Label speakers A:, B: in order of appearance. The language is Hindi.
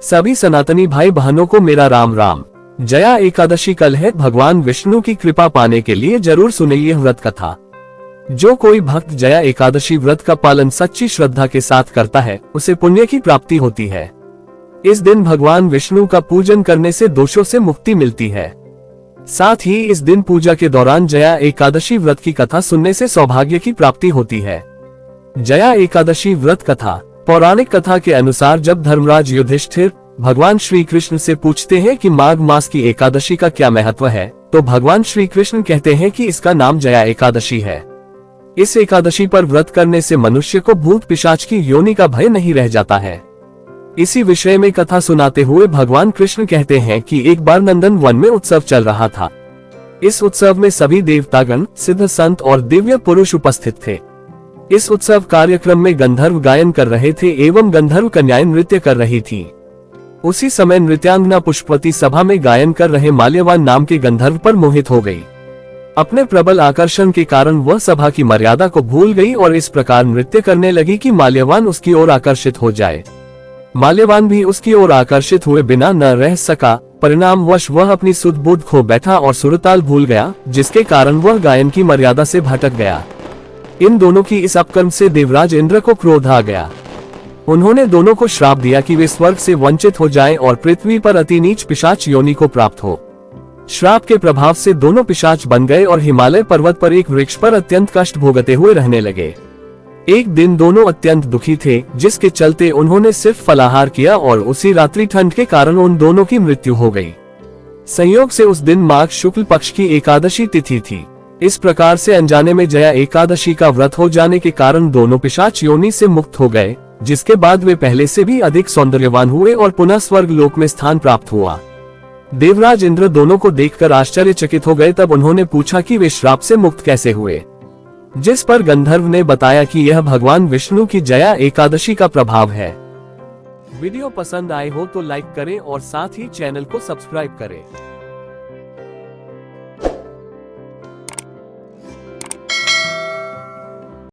A: सभी सनातनी भाई बहनों को मेरा राम राम। जया एकादशी कल है। भगवान विष्णु की कृपा पाने के लिए जरूर सुने यह व्रत कथा। जो कोई भक्त जया एकादशी व्रत का पालन सच्ची श्रद्धा के साथ करता है, उसे पुण्य की प्राप्ति होती है। इस दिन भगवान विष्णु का पूजन करने से दोषों से मुक्ति मिलती है। साथ ही इस दिन पूजा के दौरान जया एकादशी व्रत की कथा सुनने से सौभाग्य की प्राप्ति होती है। जया एकादशी व्रत कथा। पौराणिक कथा के अनुसार जब धर्मराज युधिष्ठिर भगवान श्री कृष्ण से पूछते हैं कि माघ मास की एकादशी का क्या महत्व है, तो भगवान श्री कृष्ण कहते हैं कि इसका नाम जया एकादशी है। इस एकादशी पर व्रत करने से मनुष्य को भूत पिशाच की योनि का भय नहीं रह जाता है। इसी विषय में कथा सुनाते हुए भगवान कृष्ण कहते हैं कि एक बार नंदन वन में उत्सव चल रहा था। इस उत्सव में सभी देवतागण, सिद्ध संत और दिव्य पुरुष उपस्थित थे। इस उत्सव कार्यक्रम में गंधर्व गायन कर रहे थे एवं गंधर्व कन्याएं नृत्य कर रही थी। उसी समय नृत्यांगना पुष्पवती सभा में गायन कर रहे माल्यवान नाम के गंधर्व पर मोहित हो गई। अपने प्रबल आकर्षण के कारण वह सभा की मर्यादा को भूल गई और इस प्रकार नृत्य करने लगी कि माल्यवान उसकी ओर आकर्षित हो जाए। माल्यवान भी उसकी ओर आकर्षित हुए बिना न रह सका। परिणामवश वह अपनी सुध बुध खो बैठा और सुरताल भूल गया, जिसके कारण वह गायन की मर्यादा से भटक गया। इन दोनों की इस अपकर्म से देवराज इंद्र को क्रोध आ गया। उन्होंने दोनों को श्राप दिया कि वे स्वर्ग से वंचित हो जाएं और पृथ्वी पर अति नीच पिशाच योनि को प्राप्त हो। श्राप के प्रभाव से दोनों पिशाच बन गए और हिमालय पर्वत पर एक वृक्ष पर अत्यंत कष्ट भोगते हुए रहने लगे। एक दिन दोनों अत्यंत दुखी थे, जिसके चलते उन्होंने सिर्फ फलाहार किया और उसी रात्रि ठंड के कारण उन दोनों की मृत्यु हो गई। संयोग से उस दिन माघ शुक्ल पक्ष की एकादशी तिथि थी। इस प्रकार से अनजाने में जया एकादशी का व्रत हो जाने के कारण दोनों पिशाच योनि से मुक्त हो गए, जिसके बाद वे पहले से भी अधिक सौंदर्यवान हुए और पुनः स्वर्ग लोक में स्थान प्राप्त हुआ। देवराज इंद्र दोनों को देखकर आश्चर्यचकित हो गए। तब उन्होंने पूछा कि वे श्राप से मुक्त कैसे हुए, जिस पर गंधर्व ने बताया कि यह भगवान विष्णु की जया एकादशी का प्रभाव है। वीडियो पसंद आए हो तो लाइक करें और साथ ही चैनल को सब्सक्राइब करें।